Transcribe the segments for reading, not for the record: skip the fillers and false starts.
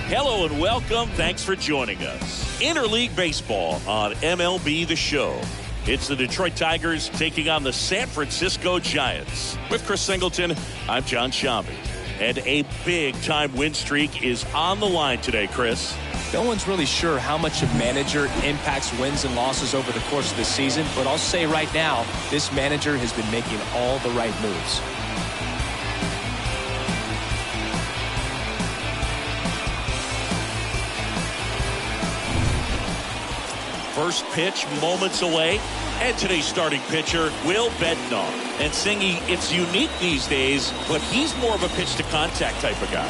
Hello and welcome. Thanks for joining us. Interleague Baseball on MLB The Show. It's the Detroit Tigers taking on the San Francisco Giants. With Chris Singleton, I'm John Shambi. And a big-time win streak is on the line today, Chris. No one's really sure how much a manager impacts wins and losses over the course of the season, but I'll say right now, this manager has been making all the right moves. First pitch moments away, and today's starting pitcher, Will Bednar. And Singy, it's unique these days, but he's more of a pitch-to-contact type of guy.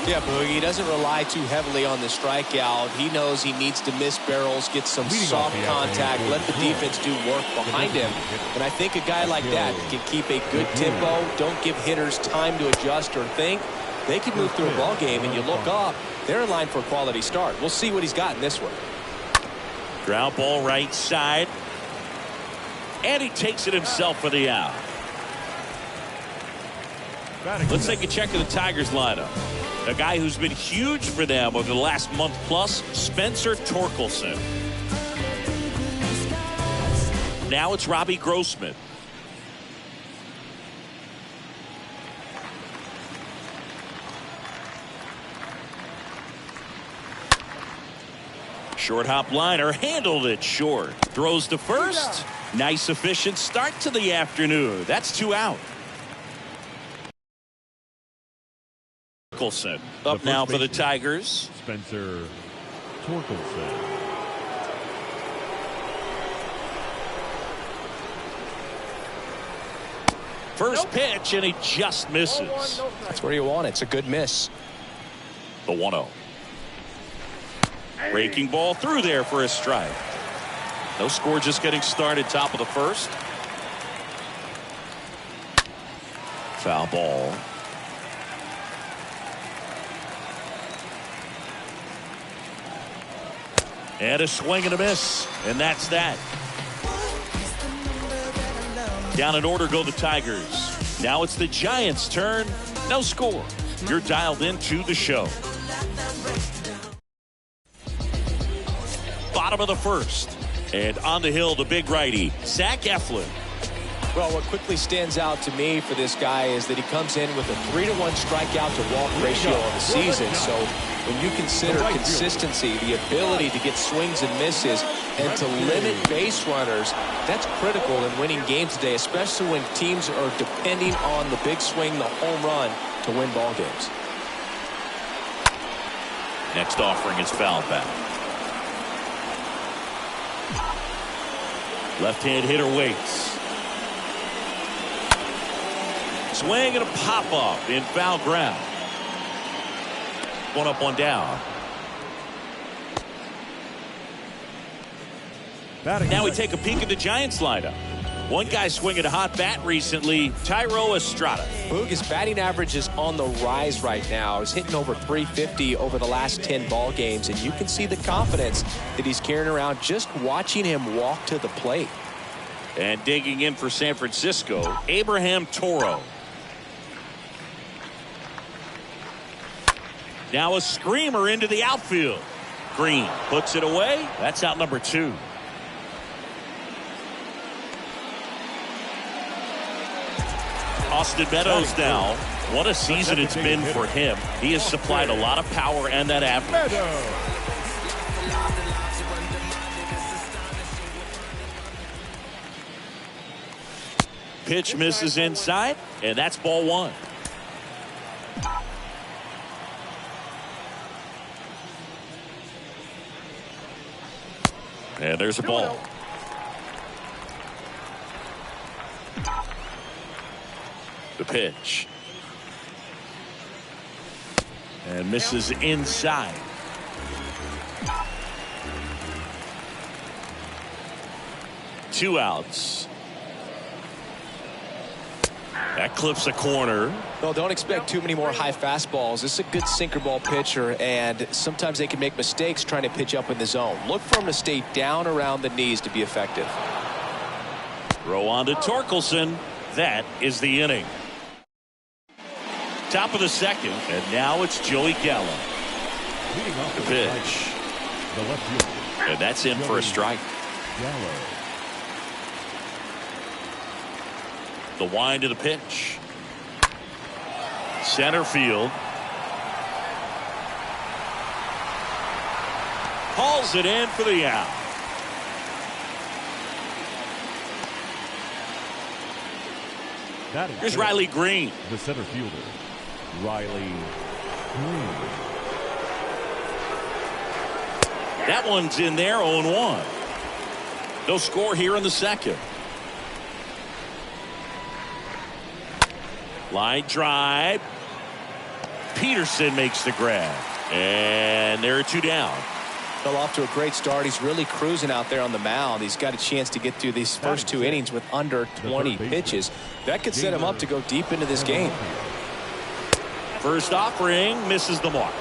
Yeah, Boogie, he doesn't rely too heavily on the strikeout. He knows he needs to miss barrels, get some soft contact, let the defense do work behind him. And I think a guy like that can keep a good tempo, don't give hitters time to adjust or think. They can move through a ball game, and you look up, they're in line for a quality start. We'll see what he's got in this one. Ground ball right side. And he takes it himself for the out. Let's take a check of the Tigers lineup. A guy who's been huge for them over the last month plus, Spencer Torkelson. Now it's Robbie Grossman. Short hop liner, handled it short. Throws to first. Nice efficient start to the afternoon. That's 2 out. Torkelson up now for the Tigers. Spencer Torkelson. First pitch, and he just misses. That's where you want it. It's a good miss. The 1-0. Breaking ball through there for a strike. No score, just getting started, top of the first. Foul ball. And a swing and a miss. And that's that. Down in order go the Tigers. Now it's the Giants' turn. No score. You're dialed into the show. Bottom of the first. And on the hill, the big righty, Zach Eflin. Well, what quickly stands out to me for this guy is that he comes in with a 3-to-1 strikeout to walk ratio on the season. So when you consider consistency, the ability to get swings and misses, and to limit base runners, that's critical in winning games today, especially when teams are depending on the big swing, the home run, to win ball games. Next offering is fouled back. Left-hand hitter waits. Swing and a pop-up in foul ground. One up, one down. Now we take a peek at the Giants lineup. One guy swinging a hot bat recently, Thairo Estrada. Boog, his batting average is on the rise right now. He's hitting over 350 over the last 10 ball games, and you can see the confidence that he's carrying around just watching him walk to the plate. And digging in for San Francisco, Abraham Toro. Now a screamer into the outfield. Green puts it away. That's out number 2. Austin Meadows now. What a season it's been for him. He has supplied a lot of power and that average. Pitch misses inside, and that's ball 1. And there's a ball. The pitch. And misses inside. Two outs. That clips a corner. Well, don't expect too many more high fastballs. This is a good sinker ball pitcher, and sometimes they can make mistakes trying to pitch up in the zone. Look for him to stay down around the knees to be effective. Throw on to Torkelson. That is the inning. Top of the second, and now it's Joey Gallo. The pitch. The left fielder. And that's in for a strike. Gallo. The wind of the pitch. Center field. Hauls it in for the out. Here's Riley Green. The center fielder, Riley Green. That one's in there, 0-1. No score here in the second. Line drive. Peterson makes the grab. And there are 2 down. Fell off to a great start. He's really cruising out there on the mound. He's got a chance to get through these first 2 innings with under 20 pitches. That could set him up to go deep into this game. First offering misses the mark.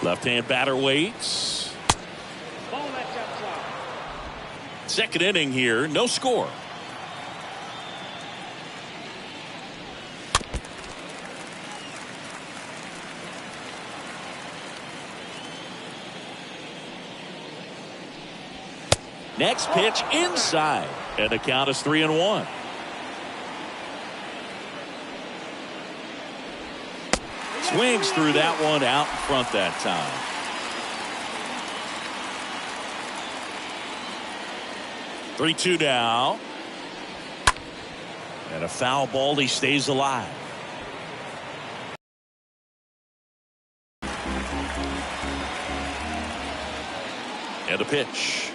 Left-hand batter waits. Second inning here, no score. Next pitch inside, and the count is 3-1. Swings through that one out in front that time. Three-2 now. And a foul ball. He stays alive. And a pitch.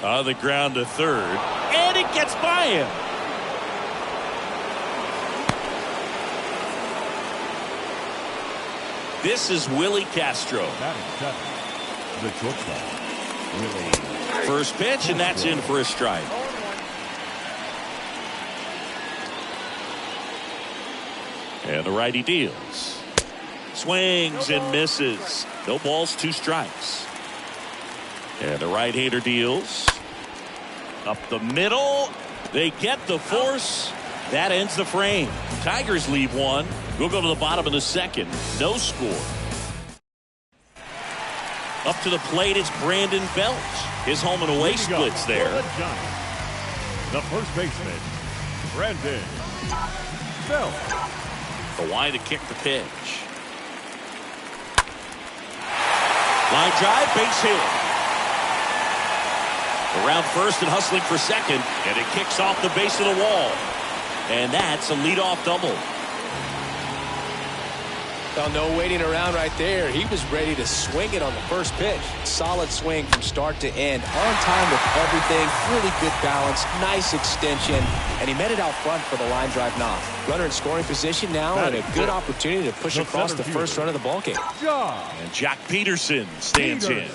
On the ground to third. And it gets by him. This is Willie Castro. The shortstop, Willie. First pitch, and that's in for a strike. And the righty deals. Swings and misses. No balls, 2 strikes. And the right-hander deals. Up the middle. They get the force. That ends the frame. Tigers leave 1. We'll go to the bottom of the second. No score. Up to the plate, it's Brandon Belt. His home and away splits there. The first baseman, Brandon Belt. The wind to kick the pitch. Line drive, base hit. Around first and hustling for second, and it kicks off the base of the wall. And that's a leadoff double. Well, no waiting around right there. He was ready to swing it on the first pitch. Solid swing from start to end. On time with everything. Really good balance. Nice extension. And he met it out front for the line drive knock. Runner in scoring position now and a good opportunity to push across the first run of the ballgame. And Jack Peterson stands in.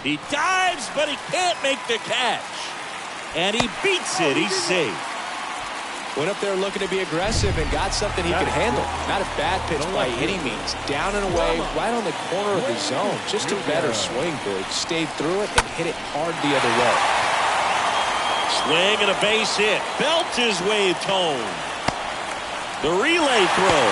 He dives, but he can't make the catch. And he beats it. He's safe. Went up there looking to be aggressive and got something he could handle. Not a bad pitch by any means. Down and away, right on the corner of the zone. Just a better swing, Big. Stayed through it and hit it hard the other way. Swing and a base hit. Belt his way home. The relay throw.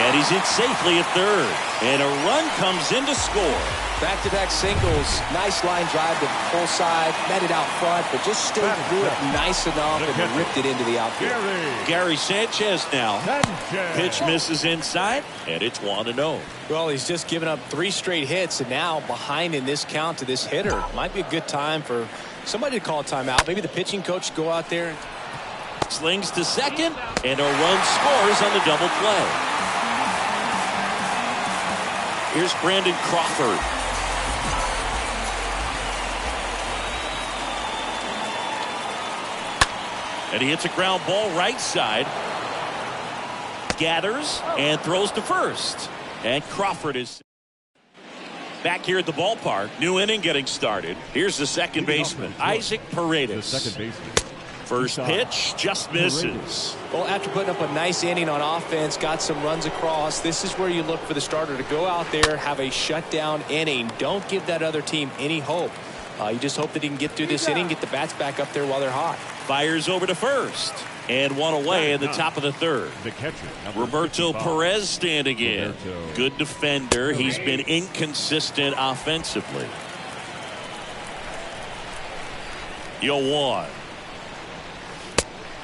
And he's in safely at third. And a run comes in to score. Back-to-back singles. Nice line drive to the full side. Met it out front, but just stayed through it nice enough and ripped it into the outfield. Gary Sanchez now. Pitch misses inside, and it's 1-0. Well, he's just given up 3 straight hits, and now behind in this count to this hitter. Might be a good time for somebody to call a timeout. Maybe the pitching coach go out there. Slings to second, and a run scores on the double play. Here's Brandon Crawford. And he hits a ground ball right side. Gathers and throws to first. And Crawford is back here at the ballpark. New inning getting started. Here's the second baseman, Isaac Paredes. The second baseman. First pitch just misses. Well, after putting up a nice inning on offense, got some runs across, this is where you look for the starter to go out there, have a shutdown inning. Don't give that other team any hope. You just hope that he can get through this inning, get the bats back up there while they're hot. Fires over to first. And one away in the top of the third. The catcher, Roberto 55. Perez standing in. Roberto. Good defender. He's been inconsistent offensively. 0-1.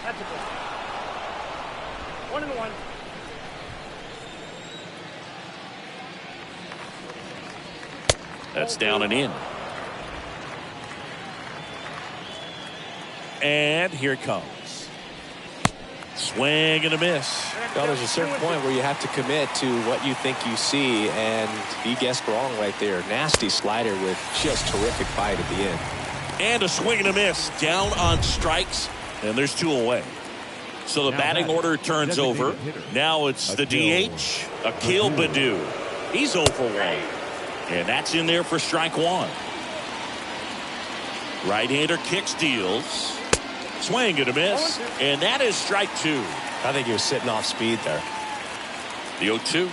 That's a good. 1-1. That's down and in. And here it comes. Swing and a miss. Well, there's a certain point where you have to commit to what you think you see, and he guessed wrong right there. Nasty slider with just terrific bite at the end. And a swing and a miss. Down on strikes, and there's 2 away. So the Now batting batting, order turns designated over. hitter. Now it's the Akil DH, Akil Baddoo. He's 0 for 1. And that's in there for strike 1. Right-hander kicks, deals. Swing and a miss. And that is strike 2. I think he was sitting off speed there. The 0-2.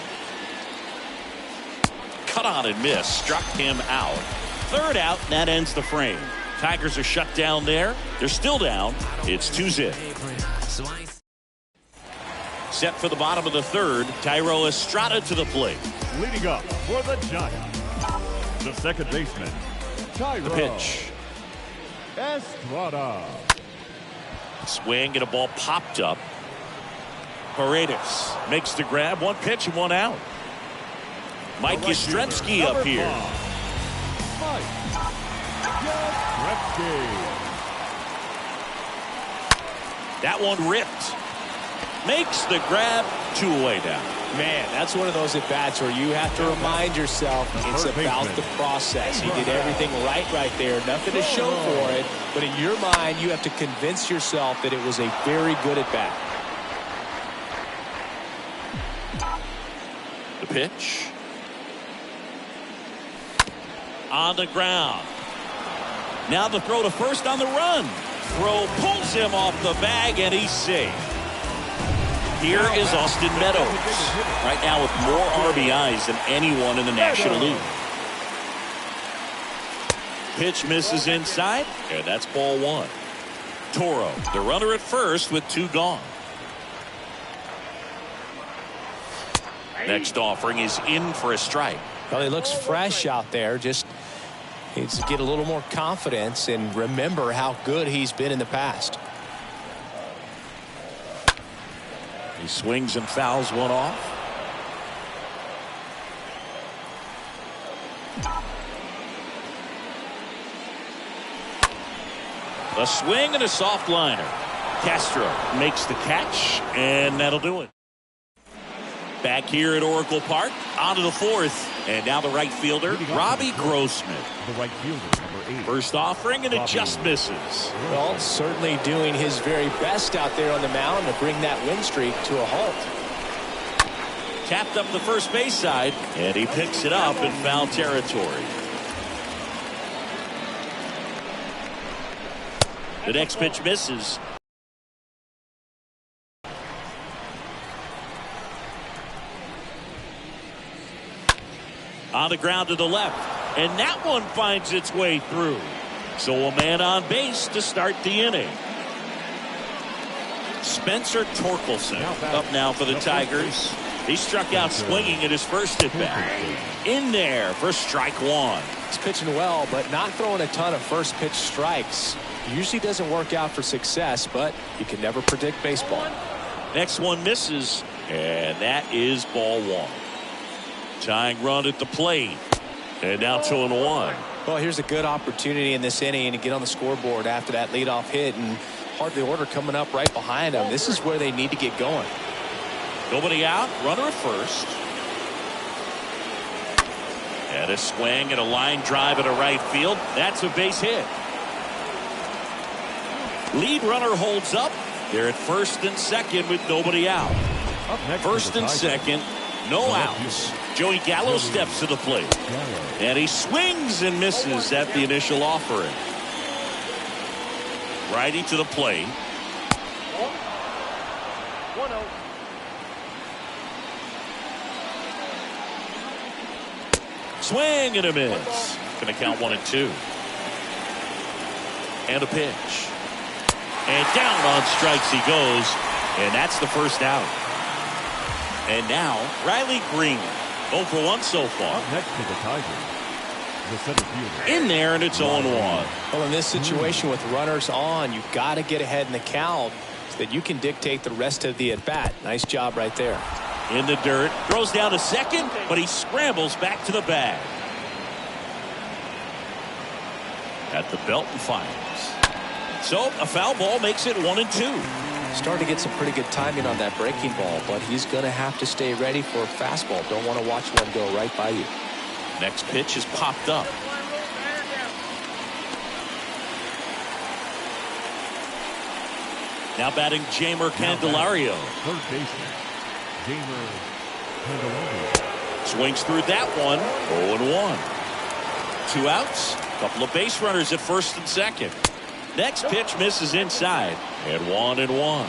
Cut on and miss. Struck him out. Third out. That ends the frame. Tigers are shut down there. They're still down. It's 2-0. Set for the bottom of the third. Thairo Estrada to the plate. Leading up for the Giants, the second baseman, Thairo The pitch. Estrada. Swing and a ball popped up. Paredes makes the grab. 1 pitch and 1 out. Mike Yastrzemski up here. Mike Yastrzemski. That one ripped. Makes the grab. 2 away now. Man, that's one of those at-bats where you have to remind yourself it's about the process. He did everything right there. Nothing to show for it. But in your mind, you have to convince yourself that it was a very good at-bat. The pitch. On the ground. Now the throw to first on the run. Throw pulls him off the bag, and he's safe. Here is Austin Meadows, right now with more RBIs than anyone in the National League. Pitch misses inside, and that's ball 1. Toro, the runner at first with 2 gone. Next offering is in for a strike. Well, he looks fresh out there. Just needs to get a little more confidence and remember how good he's been in the past. He swings and fouls one off. A swing and a soft liner. Castro makes the catch, and that'll do it. Back here at Oracle Park, onto the 4th, and now the right fielder, Robbie Grossman. The right fielder, number 8. First offering, and it just misses. Well, certainly doing his very best out there on the mound to bring that win streak to a halt. Tapped up the first base side, and he picks it up in foul territory. The next pitch misses. On the ground to the left, and that one finds its way through. So a man on base to start the inning. Spencer Torkelson up now for the Tigers. He struck out swinging at his first at bat. In there for strike 1. He's pitching well, but not throwing a ton of first pitch strikes. Usually doesn't work out for success, but you can never predict baseball. Next one misses, and that is ball 1. Tying run at the plate, and now 2-1. Well, here's a good opportunity in this inning to get on the scoreboard after that leadoff hit, and part of the order coming up right behind them. This is where they need to get going. Nobody out, runner at first. And a swing and a line drive at a right field. That's a base hit. Lead runner holds up. They're at first and second with nobody out. First and second, no outs. Joey Gallo steps to the plate. And he swings and misses at the initial offering. Righty to the plate. 1-0. Swing and a miss. Going to count 1-2. And a pitch. And down on strikes he goes. And that's the first out. And now, Riley Green. 0 for 1 so far. Up next to the Tigers, the center fielder. In there, and it's 0-1. Well, in this situation with runners on, you've got to get ahead in the count so that you can dictate the rest of the at-bat. Nice job right there. In the dirt, throws down to second, but he scrambles back to the bag. At the belt and fires. So a foul ball makes it 1-2. Starting to get some pretty good timing on that breaking ball, but he's going to have to stay ready for a fastball. Don't want to watch one go right by you. Next pitch is popped up. Now batting Jeimer Candelario. Third baseman, Jeimer Candelario. Swings through that one. 0-1. 2 outs. Couple of base runners at first and second. Next pitch misses inside. And 1-1.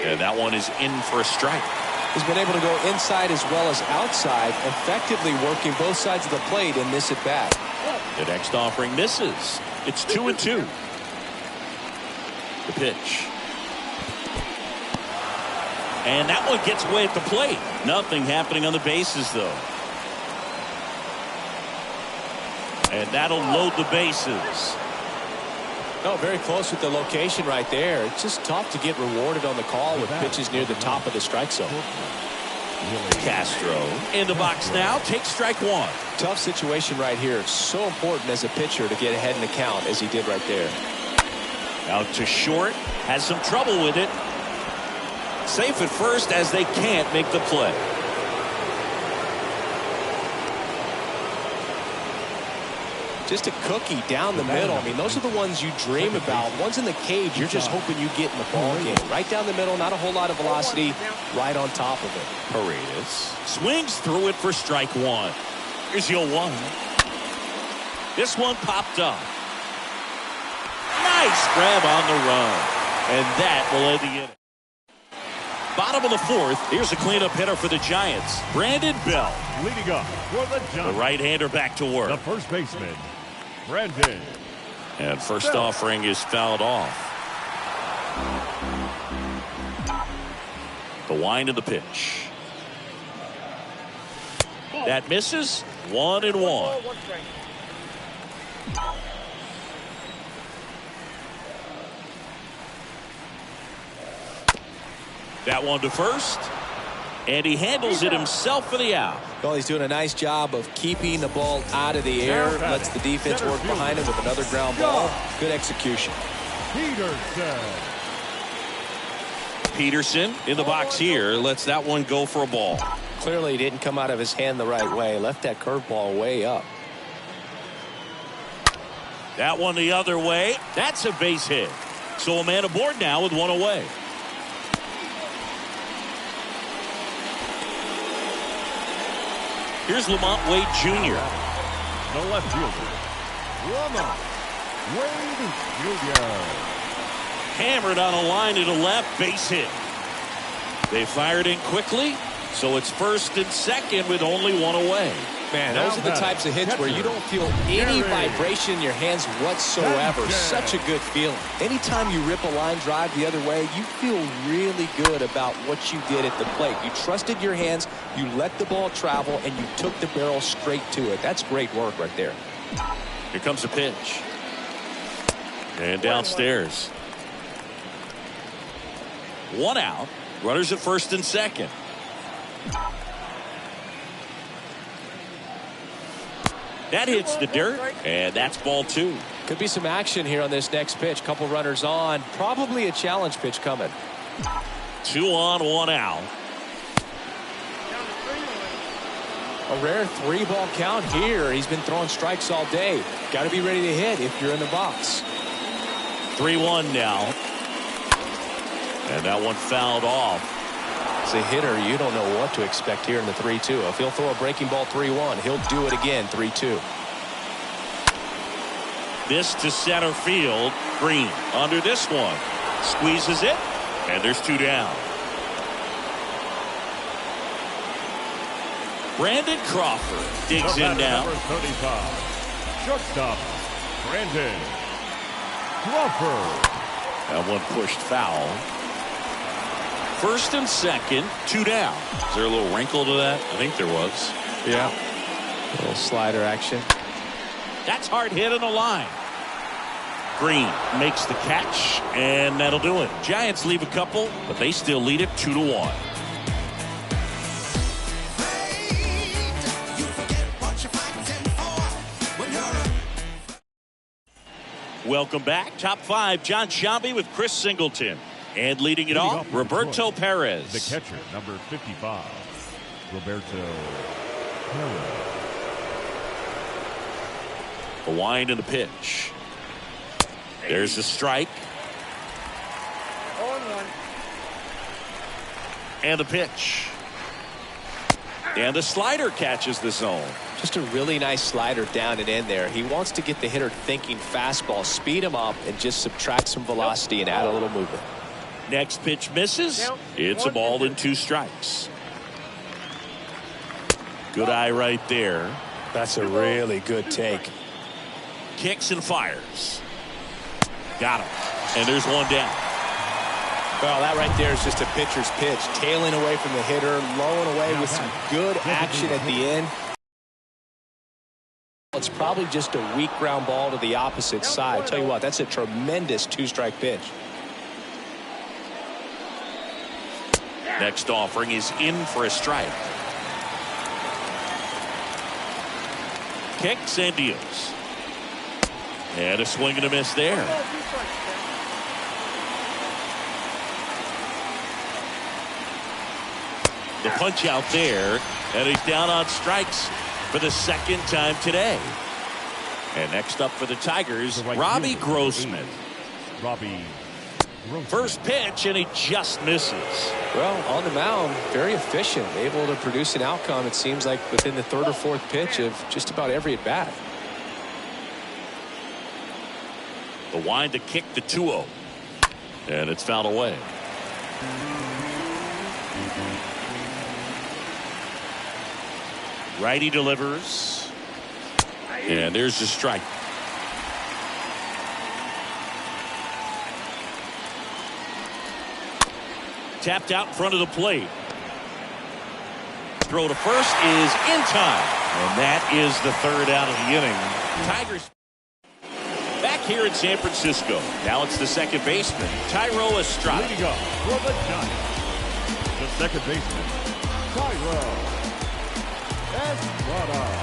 And that one is in for a strike. He's been able to go inside as well as outside, effectively working both sides of the plate in this at bat. The next offering misses. It's 2-2. The pitch. And that one gets away at the plate. Nothing happening on the bases, though. And that'll load the bases. No, very close with the location right there. It's just tough to get rewarded on the call with pitches near the top of the strike zone. Castro in the box now. Takes strike one. Tough situation right here. It's so important as a pitcher to get ahead in the count as he did right there. Out to short. Has some trouble with it. Safe at first as they can't make the play. Just a cookie down the middle. I mean, those are the ones you dream about. Ones in the cage, you're just hoping you get in the ball game. Right down the middle, not a whole lot of velocity, right on top of it. Paredes swings through it for strike one. Here's your one. This one popped up. Nice grab on the run. And that will end the inning. Bottom of the fourth. Here's a cleanup hitter for the Giants. Brandon Belt. Leading up for the Giants. The right-hander back to work. The first baseman, Brandon. And first offering is fouled off. The wind of the pitch. That misses. 1-1. That one to first. And he handles it himself for the out. Well, he's doing a nice job of keeping the ball out of the air. Lets the defense work behind him with another ground ball. Good execution. Peterson in the box here. Lets that one go for a ball. Clearly he didn't come out of his hand the right way. Left that curveball way up. That one the other way. That's a base hit. So a man aboard now with one away. Here's Lamont Wade Jr. The left fielder, Lamont Wade Jr. Hammered on a line to the left, base hit. They fired in quickly, so it's first and second with only one away. Man, those are the types of hits where you don't feel any vibration in your hands whatsoever. Such a good feeling. Anytime you rip a line drive the other way, you feel really good about what you did at the plate. You trusted your hands, you let the ball travel, and you took the barrel straight to it. That's great work right there. Here comes the pitch. And downstairs. One out. Runners at first and second. That hits the dirt, and that's ball two. Could be some action here on this next pitch. Couple runners on. Probably a challenge pitch coming. 2 on, 1 out. A rare 3-ball count here. He's been throwing strikes all day. Got to be ready to hit if you're in the box. 3-1 now. And that one fouled off. As a hitter, you don't know what to expect here in the 3-2. If he'll throw a breaking ball 3-1, he'll do it again 3-2. This to center field. Green under this one. Squeezes it. And there's 2 down. Brandon Crawford digs in now. Number 35, shortstop, Brandon Crawford. That one pushed foul. First and second, 2 down. Is there a little wrinkle to that? I think there was. Yeah. A little slider action. That's hard hit on the line. Green makes the catch, and that'll do it. Giants leave a couple, but they still lead it 2-1. Welcome back. Top 5, Jon Sciambi with Chris Singleton. And leading it off, Roberto Perez. The catcher, number 55, Roberto Perez. The wind and the pitch. There's the strike. And the pitch. And the slider catches the zone. Just a really nice slider down and in there. He wants to get the hitter thinking fastball, speed him up, and just subtract some velocity and add a little movement. Next pitch misses. It's a ball and 2 strikes. Good eye right there. That's a really good take. Kicks and fires. Got him. And there's 1 down. Well, that right there is just a pitcher's pitch. Tailing away from the hitter, lowing away with some good action at the end. It's probably just a weak ground ball to the opposite side. I'll tell you what, that's a tremendous 2-strike pitch. Next offering is in for a strike. Kicks and deals. And a swing and a miss there. The punch out there, and he's down on strikes for the 2nd time today. And next up for the Tigers, Robbie Grossman. First pitch, and he just misses. Well, on the mound, very efficient, able to produce an outcome, it seems like, within the 3rd or 4th pitch of just about every at-bat. The wind to kick the 2-0. And it's fouled away. Righty delivers. And there's the strike. Tapped out in front of the plate. Throw to first is in time. And that is the 3rd out of the inning. Tigers back here in San Francisco. Now it's the second baseman, Thairo Estrada. Leading up for the Giants, the second baseman, Thairo Estrada.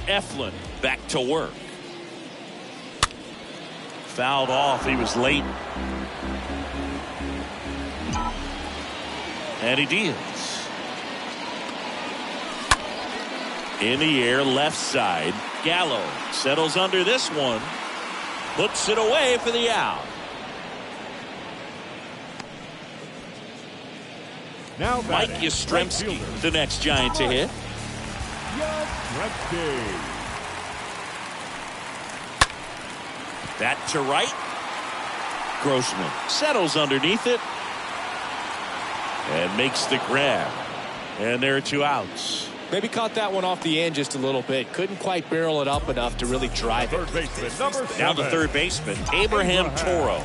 Eflin back to work. Fouled off. He was late. And he deals. In the air, left side. Gallo settles under this one. Puts it away for the out. Now Mike Yastrzemski, the next Giant to hit. That to right. Grossman settles underneath it and makes the grab. And there are 2 outs. Maybe caught that one off the end just a little bit. Couldn't quite barrel it up enough to really drive it. Third baseman, number 7. Now the third baseman, Abraham Toro.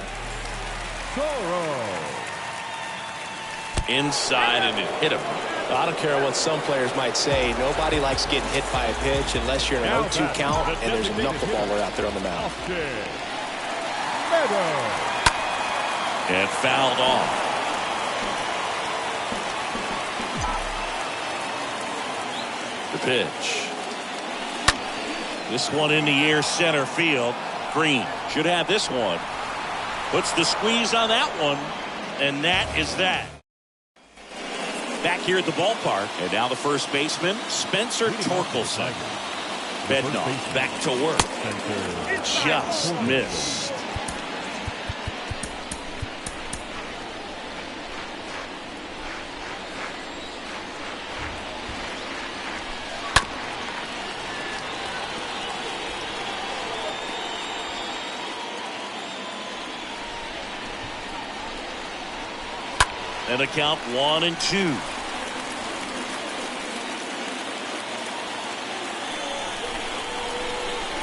Inside, and it hit him. I don't care what some players might say. Nobody likes getting hit by a pitch unless you're in an 0-2 count and there's a knuckleballer out there on the mound. And fouled off. The pitch. This one in the air, center field. Green should have this one. Puts the squeeze on that one, and that is that. Back here at the ballpark, and now the first baseman, Spencer Torkelson. Bednar back to work. Just missed. And the count 1-2.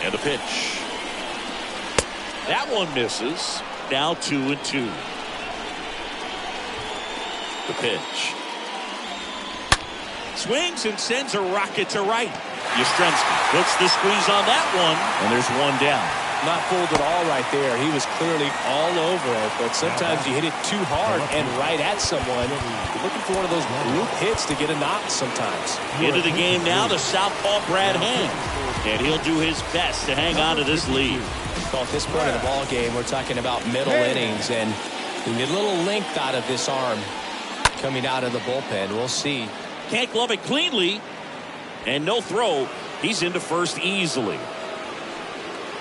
And the pitch. That one misses. Now 2-2. The pitch. Swings and sends a rocket to right. Yastrzemski puts the squeeze on that one, and there's one down. Not fooled at all right there. He was clearly all over it, but sometimes you hit it too hard and right at someone. You're looking for one of those group hits to get a knock sometimes. Into the game now, the southpaw Brad Hand, and he'll do his best to hang on to this lead. So at this point in the ball game, we're talking about middle innings, and we get a little length out of this arm coming out of the bullpen. We'll see. Can't glove it cleanly, and no throw. He's into first easily.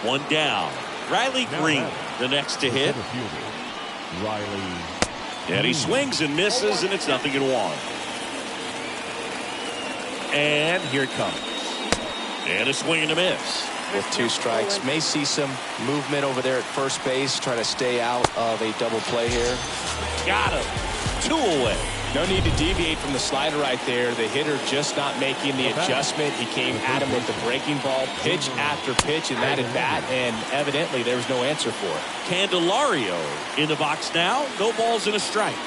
One down. Riley Green, the next to hit. And he swings and misses, and it's 0-1. And here it comes. And a swing and a miss. With 2 strikes, may see some movement over there at first base. Try to stay out of a double play here. Got him. 2 away. No need to deviate from the slider right there. The hitter just not making the adjustment. He came at him with the breaking ball, pitch after pitch, and that at bat, and evidently there was no answer for it. Candelario in the box now. No balls and a strike.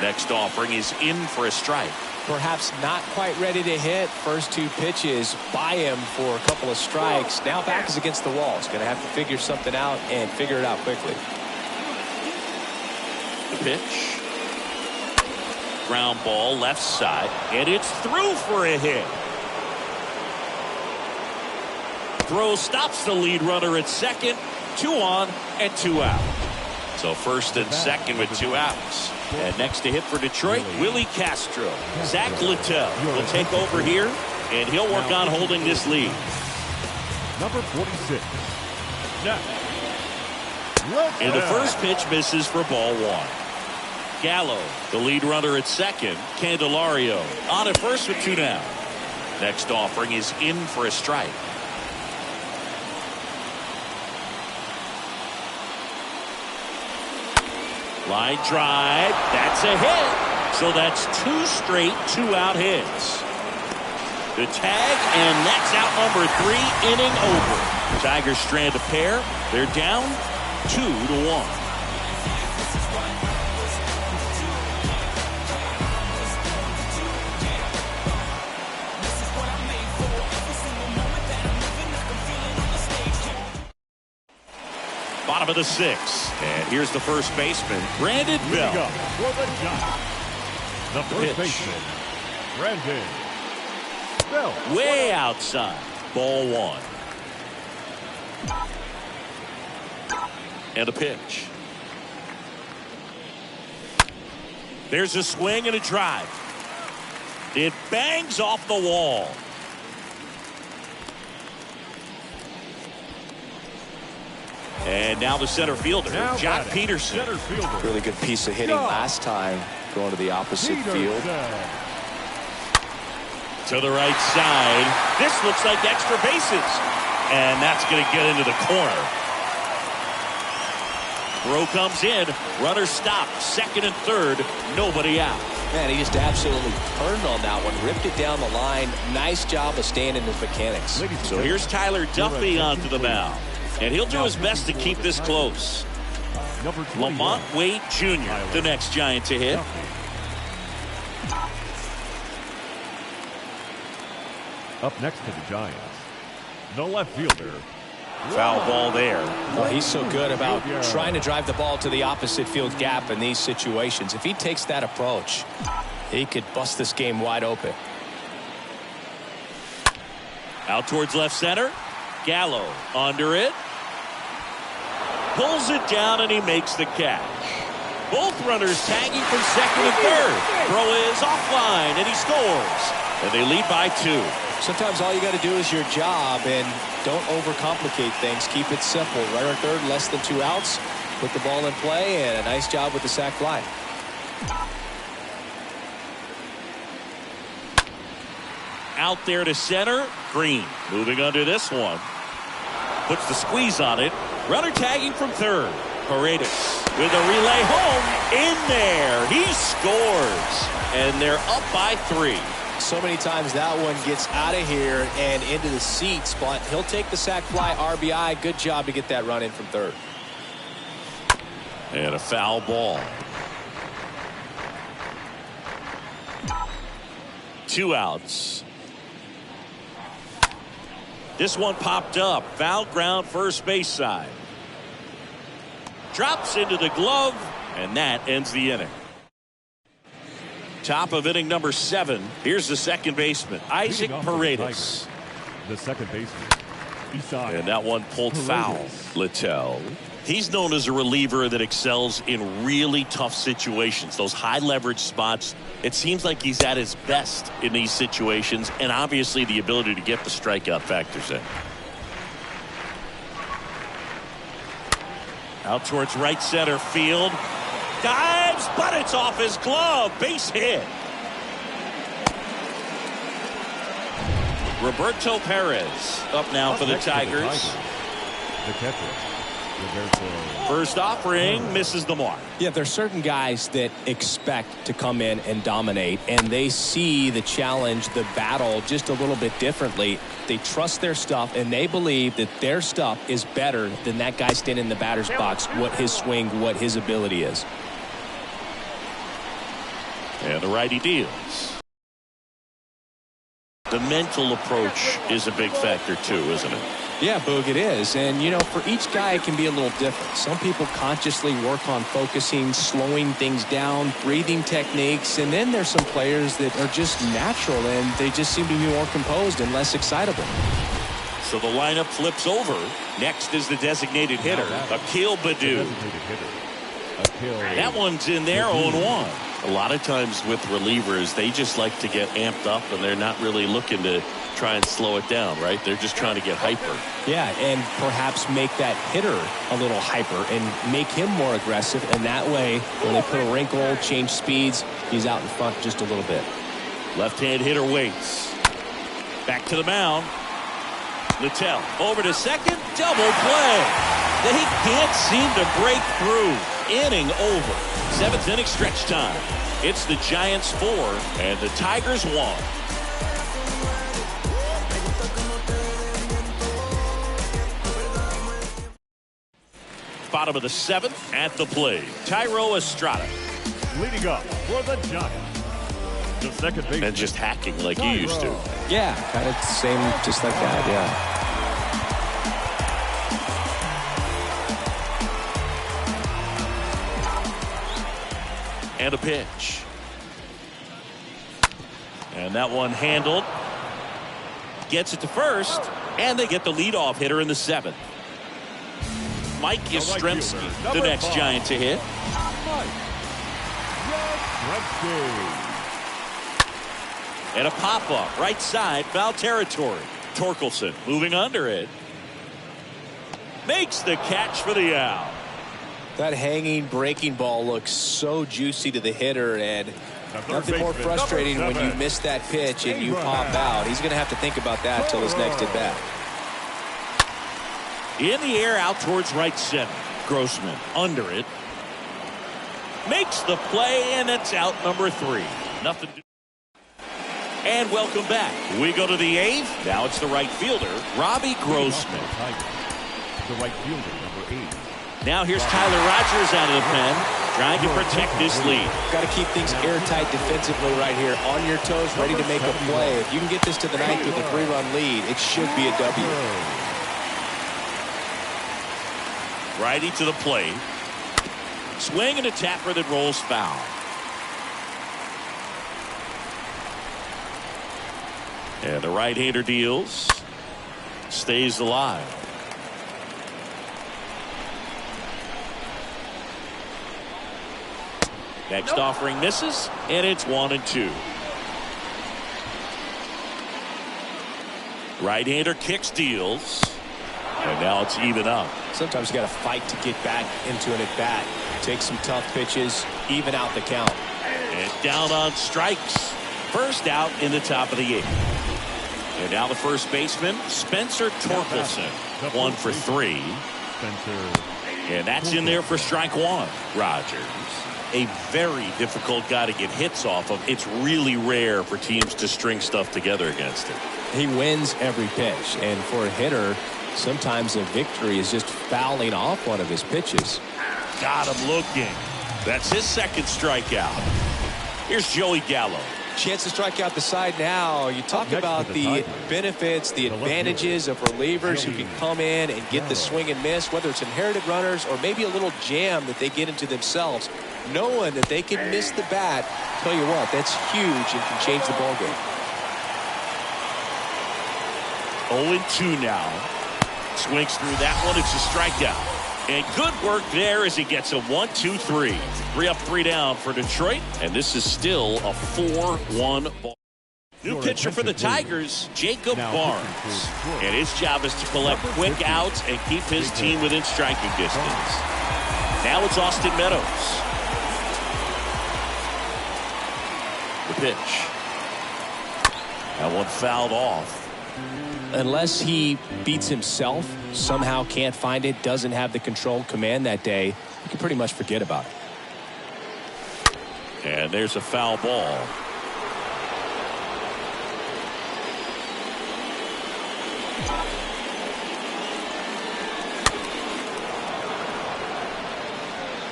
Next offering is in for a strike. Perhaps not quite ready to hit. First 2 pitches by him for a couple of strikes. Now back is against the wall. He's going to have to figure something out and figure it out quickly. The pitch. Ground ball left side, and it's through for a hit. Throw stops the lead runner at second. 2 on and 2 out. So first and second with 2 outs. And next to hit for Detroit, Willie Castro. Zach Littell will take over here, and he'll work on holding this lead. Number 46. And the first pitch misses for ball 1. Gallo, the lead runner at second. Candelario on at first with 2 down. Next offering is in for a strike. Line drive. That's a hit. So that's 2 straight 2-out hits. The tag, and that's out number 3, inning over. Tigers strand a pair. They're down 2-1. Bottom of the 6th. And here's the first baseman, Brandon Belt. For the Giants, the first baseman, Brandon Belt. Way outside. Ball 1. And a pitch. There's a swing and a drive. It bangs off the wall. And now the center fielder, John Peterson. Really good piece of hitting last time, going to the opposite field. To the right side. This looks like extra bases. And that's going to get into the corner. Throw comes in. Runner stopped. Second and third. Nobody out. Man, he just absolutely turned on that one. Ripped it down the line. Nice job of staying in his mechanics. So here's Tyler Duffy onto the mound. And he'll do his best to keep this close. Lamont Wade Jr., the next Giant to hit. Up next to the Giants, the left fielder. Foul ball there. Well, he's so good about trying to drive the ball to the opposite field gap in these situations. If he takes that approach, he could bust this game wide open. Out towards left center. Gallo under it. Pulls it down, and he makes the catch. Both runners tagging from second and third. Throw is offline, and he scores. And they lead by 2. Sometimes all you got to do is your job, and don't overcomplicate things. Keep it simple. Runner third, less than 2 outs. Put the ball in play, and a nice job with the sac fly. Out there to center. Green moving under this one. Puts the squeeze on it. Runner tagging from third. Paredes with a relay home. In there. He scores. And they're up by 3. So many times that one gets out of here and into the seats, but he'll take the sac fly RBI. Good job to get that run in from third. And a foul ball. 2 outs. This one popped up. Foul ground first base side. Drops into the glove, and that ends the inning. Top of inning number 7. Here's the second baseman, Isaac Paredes. The second baseman, Isaiah. And that one pulled foul. Littell. He's known as a reliever that excels in really tough situations. Those high leverage spots. It seems like he's at his best in these situations. And obviously the ability to get the strikeout factors in. Out towards right center field. Dives, but it's off his glove. Base hit. Roberto Perez up now for the Tigers. The catcher, Roberto. First offering misses the mark. Yeah, there's certain guys that expect to come in and dominate, and they see the challenge, the battle just a little bit differently. They trust their stuff, and they believe that their stuff is better than that guy standing in the batter's box, what his swing, what his ability is. And the righty deals. The mental approach is a big factor too, isn't it? Yeah, Boog, it is. And, you know, for each guy, it can be a little different. Some people consciously work on focusing, slowing things down, breathing techniques. And then there's some players that are just natural, and they just seem to be more composed and less excitable. So the lineup flips over. Next is the designated hitter, Akil Baddoo. That one's in there, 0-1. A lot of times with relievers, they just like to get amped up, and they're not really looking to try and slow it down, right? They're just trying to get hyper. Yeah, and perhaps make that hitter a little hyper and make him more aggressive. And that way, when they put a wrinkle, change speeds, he's out in front just a little bit. Left-hand hitter waits. Back to the mound. Littell over to second. Double play. They can't seem to break through. Inning over. 7th inning stretch time. It's the Giants 4 and the Tigers 1. Bottom of the 7th at the plate, Thairo Estrada. Leading up for the Giants, the second baseman. And just hacking like you used to. Yeah, kind of the same, just like that, yeah. And a pitch. And that one handled. Gets it to first. And they get the leadoff hitter in the 7th. Mike Yastrzemski, the next 5. Giant to hit. And a pop-up, right side, foul territory. Torkelson moving under it. Makes the catch for the out. That hanging breaking ball looks so juicy to the hitter, and nothing more frustrating when you miss that pitch and you pop out. He's going to have to think about that till his next at bat. In the air out towards right center. Grossman under it. Makes the play, and it's out number 3. Nothing to. And welcome back. We go to the 8th. Now it's the right fielder, Robbie Grossman. The right fielder, number 8. Now here's Tyler Rogers out of the pen, trying to protect this lead. Got to keep things airtight defensively right here. On your toes, ready to make a play. If you can get this to the 9th with a 3-run lead, it should be a W. Righty to the plate. Swing and a tapper that rolls foul. And the right-hander deals. Stays alive. Next offering misses, and it's 1-2. Right-hander kicks, deals, and now it's even up. Sometimes you got to fight to get back into an at-bat. Take some tough pitches, even out the count. And down on strikes. First out in the top of the 8th. And now the first baseman, Spencer Torkelson. 1 for 3. Spencer. And that's in there for strike one. Rogers, a very difficult guy to get hits off of. It's really rare for teams to string stuff together against him. He wins every pitch, and for a hitter, sometimes a victory is just fouling off one of his pitches. Got him looking. That's his second strikeout. Here's Joey Gallo. Chance to strike out the side now. You talk about the benefits, the advantages of relievers who can come in and get the swing and miss, whether it's inherited runners or maybe a little jam that they get into themselves. Knowing that they can miss the bat, tell you what, that's huge and can change the ball game. 0-2 now. Swings through that one. It's a strikeout. And good work there as he gets a 1-2-3. 3 up, 3 down for Detroit. And this is still a 4-1 ball. New pitcher for the Tigers, Jacob Barnes. And his job is to collect quick outs and keep his team within striking distance. Now it's Austin Meadows. The pitch. That one fouled off. Unless he beats himself, somehow can't find it, doesn't have the control command that day, you can pretty much forget about it. And there's a foul ball.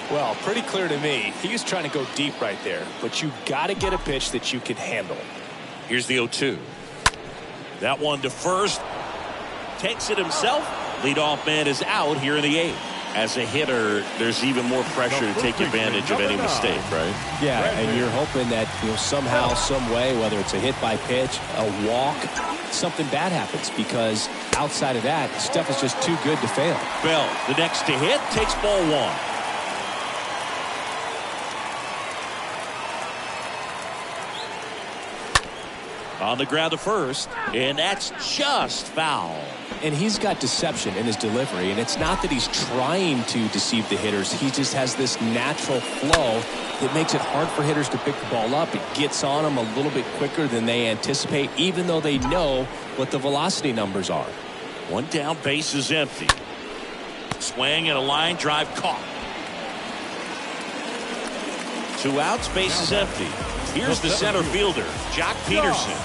Well, pretty clear to me. He was trying to go deep right there, but you got to get a pitch that you can handle. Here's the 0-2. That one to first. Takes it himself. Leadoff man is out here in the 8th. As a hitter, there's even more pressure to take advantage of any mistake, right? Yeah, and you're hoping that somehow, some way, whether it's a hit by pitch, a walk, something bad happens, because outside of that, stuff is just too good to fail. Bell, the next to hit, takes ball 1. On the ground to first, and that's just foul. And he's got deception in his delivery, and it's not that he's trying to deceive the hitters. He just has this natural flow that makes it hard for hitters to pick the ball up. It gets on them a little bit quicker than they anticipate, even though they know what the velocity numbers are. 1 down, base is empty. Swing and a line drive caught. 2 outs, base is empty. Here's the center fielder, Jock Peterson.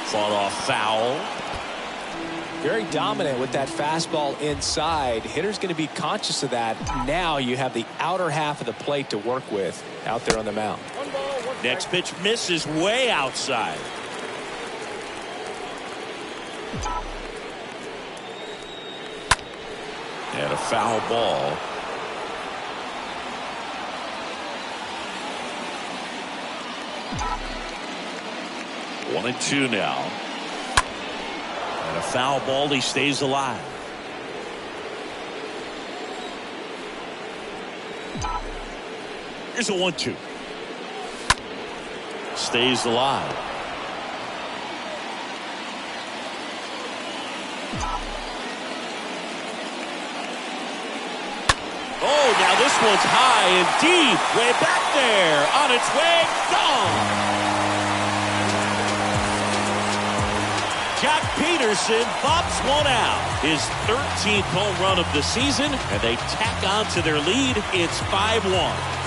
Fought off foul. Very dominant with that fastball inside. Hitter's going to be conscious of that. Now you have the outer half of the plate to work with out there on the mound. Next pitch misses way outside. And a foul ball. One and 2 now. And a foul ball. He stays alive. Here's a 1-2. Stays alive. Oh, now this one's high and deep. Way back there. On its way. Gone. Jock Peterson pops one out. His 13th home run of the season. And they tack on to their lead. It's 5-1.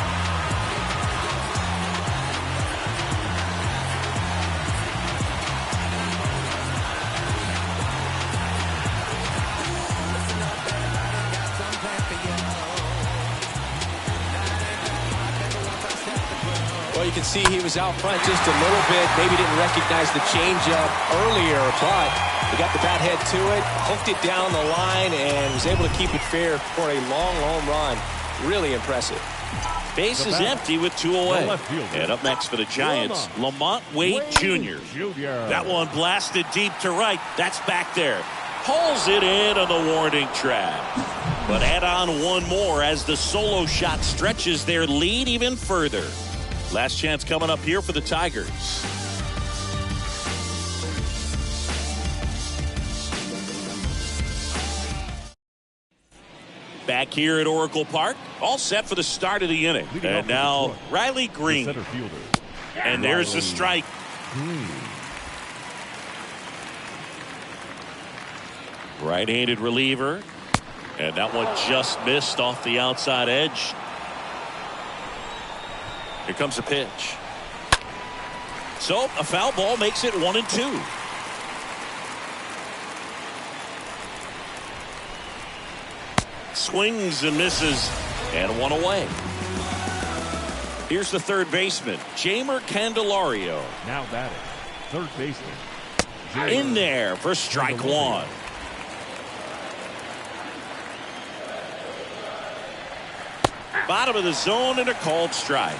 Well, you can see he was out front just a little bit. Maybe didn't recognize the changeup earlier, but he got the bat head to it, hooked it down the line, and was able to keep it fair for a long home run. Really impressive. Base is empty with 2 away. And up next for the Giants, Lamont Wade Jr. That one blasted deep to right. That's back there. Pulls it in on the warning track. But add on one more as the solo shot stretches their lead even further. Last chance coming up here for the Tigers. Back here at Oracle Park, all set for the start of the inning. And now Riley Green. And there's the strike. Right-handed reliever. And that one just missed off the outside edge. Here comes a pitch. So a foul ball makes it 1-2. Swings and misses, and one away. Here's the third baseman, Jeimer Candelario. Now batting, third baseman. In there for strike one. Bottom of the zone and a called strike.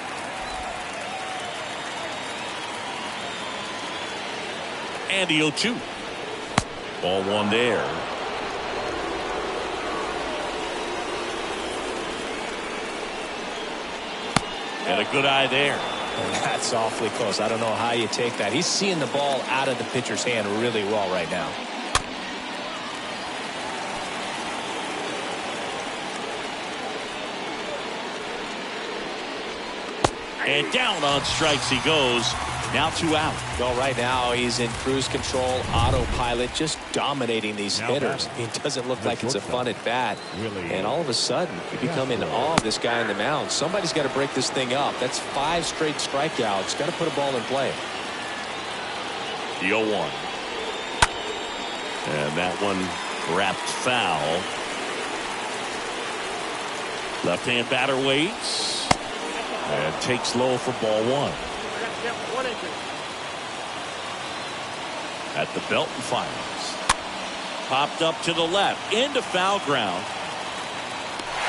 And the 0-2. Ball one there. And a good eye there. That's awfully close. I don't know how you take that. He's seeing the ball out of the pitcher's hand really well right now. And down on strikes he goes. Now 2 out. Well, right now he's in cruise control, autopilot, just dominating these hitters. It doesn't look like it's a fun at bat. And all of a sudden, you become in awe of this guy on the mound. Somebody's got to break this thing up. That's 5 straight strikeouts. Got to put a ball in play. The 0-1. And that one wrapped foul. Left-hand batter waits. And takes low for ball one. At the belt and fires. Popped up to the left. Into foul ground.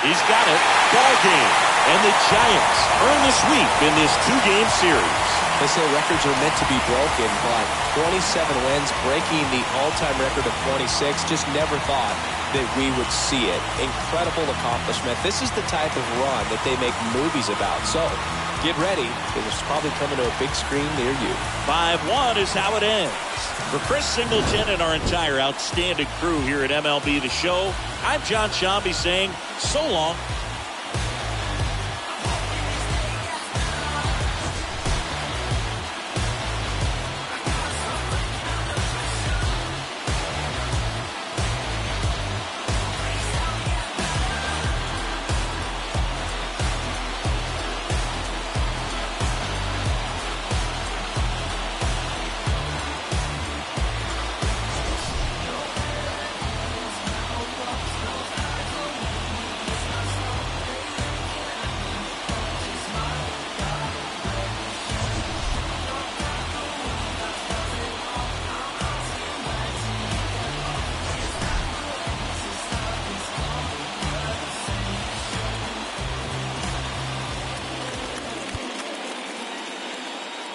He's got it. Ball game. And the Giants earn the sweep in this 2-game series. They say records are meant to be broken, but 27 wins, breaking the all-time record of 26. Just never thought that we would see it. Incredible accomplishment. This is the type of run that they make movies about. So get ready, because it's probably coming to a big screen near you. 5-1 is how it ends. For Chris Singleton and our entire outstanding crew here at MLB The Show, I'm John Shambi saying so long.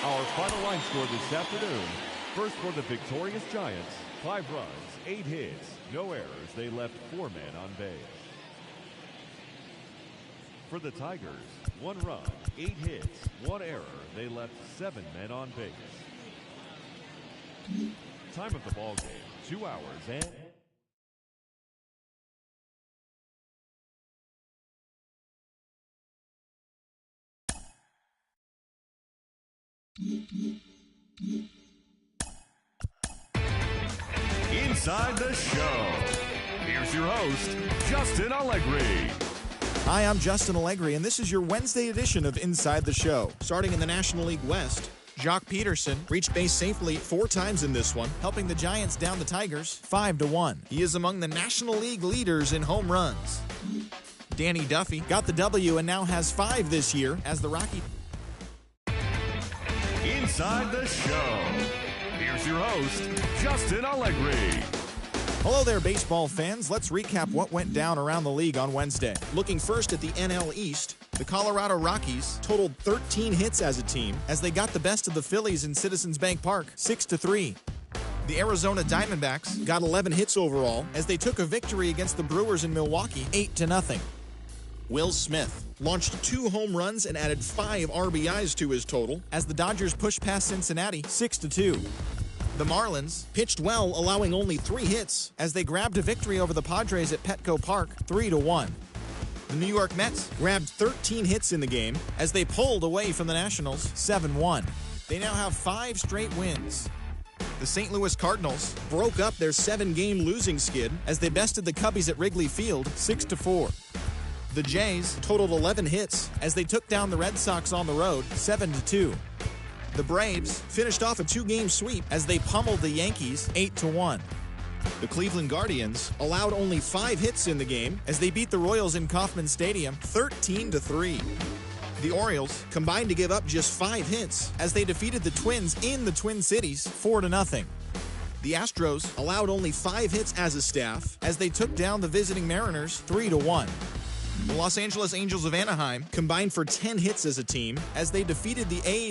Our final line score this afternoon. First for the victorious Giants, 5 runs, 8 hits, no errors. They left 4 men on base. For the Tigers, 1 run, 8 hits, 1 error. They left 7 men on base. Time of the ball game, 2 hours and... Inside the Show. Here's your host, Justin Allegri. Hi, I'm Justin Allegri, and this is your Wednesday edition of Inside the Show. Starting in the National League West, Jock Peterson reached base safely 4 times in this one, helping the Giants down the Tigers 5-1. He is among the National League leaders in home runs. Danny Duffy got the W and now has 5 this year as the Rockies. Inside the Show. Here's your host, Justin Allegri. Hello there, baseball fans. Let's recap what went down around the league on Wednesday. Looking first at the NL East, the Colorado Rockies totaled 13 hits as a team as they got the best of the Phillies in Citizens Bank Park, 6-3. The Arizona Diamondbacks got 11 hits overall as they took a victory against the Brewers in Milwaukee, 8-0. Will Smith launched 2 home runs and added 5 RBIs to his total as the Dodgers pushed past Cincinnati 6-2. The Marlins pitched well, allowing only 3 hits as they grabbed a victory over the Padres at Petco Park 3-1. The New York Mets grabbed 13 hits in the game as they pulled away from the Nationals 7-1. They now have 5 straight wins. The St. Louis Cardinals broke up their 7-game losing skid as they bested the Cubbies at Wrigley Field 6-4. The Jays totaled 11 hits as they took down the Red Sox on the road 7-2. The Braves finished off a 2-game sweep as they pummeled the Yankees 8-1. The Cleveland Guardians allowed only 5 hits in the game as they beat the Royals in Kauffman Stadium 13-3. The Orioles combined to give up just 5 hits as they defeated the Twins in the Twin Cities 4-0. The Astros allowed only 5 hits as a staff as they took down the visiting Mariners 3-1. The Los Angeles Angels of Anaheim combined for 10 hits as a team as they defeated the A's